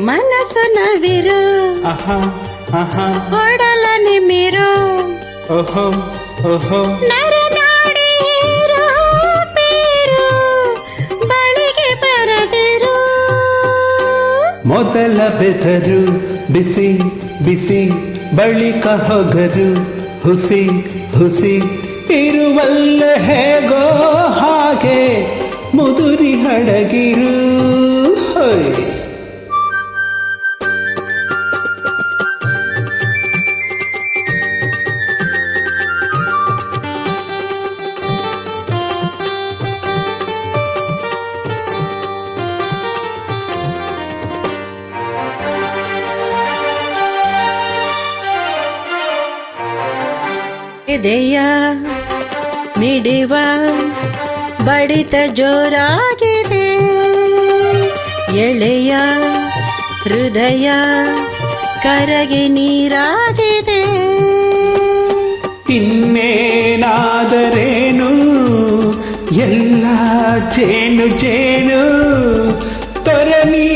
ಮನಸ್ಸು ನವಿರು ಒಡಲ ನಿಮಿರು ನರನಾಡಿ ರೂಪೇರು ಬಳಿಗೆ ಬರದಿರು. ಮೊದಲ ಬೆದರು ಬಿಸಿ ಬಿಸಿ ಬಳಿಕ ಹೊಗರು ಹುಸಿ ಹುಸಿ ಇರುವಲ್ಲ ಹೇಗೋ ಹಾಗೆ ಮುದುರಿ ಹಡಗಿರು. ಎದೆಯ ಮಿಡಿವ ಬಡಿತ ಜೋರಾಗಿದೆ, ಎಳೆಯ ಹೃದಯ ಕರಗಿ ನೀರಾಗಿದೆ. ಇನ್ನೇನಾದರೇನು ಎಲ್ಲ ಜೇನು ಜೇನು ತೊರನಿ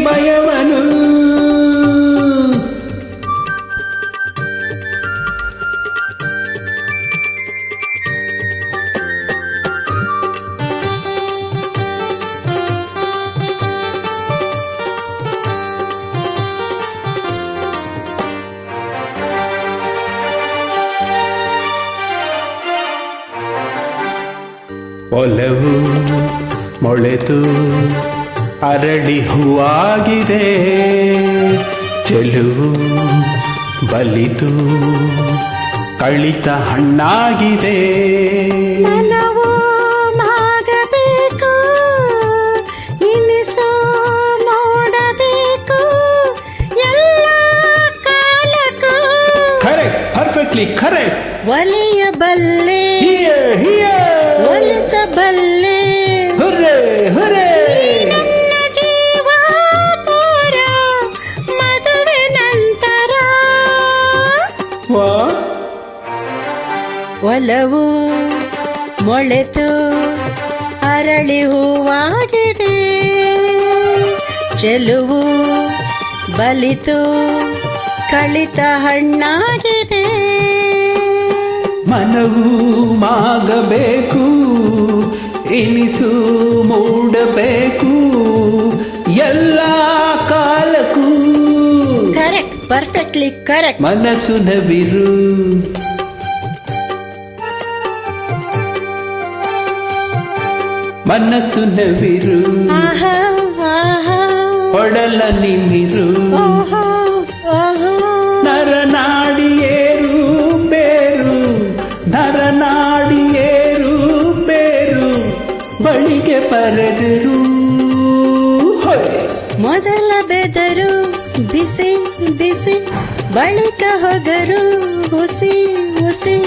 ಭಯವನು. ಒಲವು ಮೊಳೆತು ಅರಳಿ ಹೂವಾಗಿದೆ, ಚೆಲುವು ಬಲಿತು ಕಳಿತ ಹಣ್ಣಾಗಿದೆ. ಮನವು ಮಾಗಬೇಕು, ಇನಿಸು ನೋಡಬೇಕು ಎಲ್ಲ ಕಾಲಕ್ಕೂ. Correct, perfectly correct. ಒಲಿಯಬಲ್ಲೆ ಒಲಿಸಬಲ್ಲೆ, ಹುರ್ರೆ ಹುರ್ರೆ. ನನ್ನ ಜೀವ ಪೂರ ಮದುವೆ ನಂತರ. ಒಲವು ಮೊಳೆತು ಅರಳಿ ಹೂವಾಗಿದೆ, ಚೆಲುವು ಬಲಿತು ಕಳಿತ ಹಣ್ಣಾಗಿದೆ. ಮನವು ಮಾಗಬೇಕು, ಇನಿಸು ಮೂಡಬೇಕು ಎಲ್ಲ ಕಾಲಕ್ಕೂ. Correct, perfectly correct. ಮನಸ್ಸು ನವಿರು ಮನಸ್ಸು ನವಿರು, ಒಡಲ ನಿಮಿರು, ನರನಾಡಿಯೇರು ಬೇರು, ನರನಾಡಿಯೇರು ಬೇರು ಬಳಿಗೆ ಬರೆದರು. ಮೊದಲ ಬೆದರು ಬಿಸಿ ಬಿಸಿ ಬಳಿಕ ಹೊಗರು ಹುಸಿ ಹುಸಿ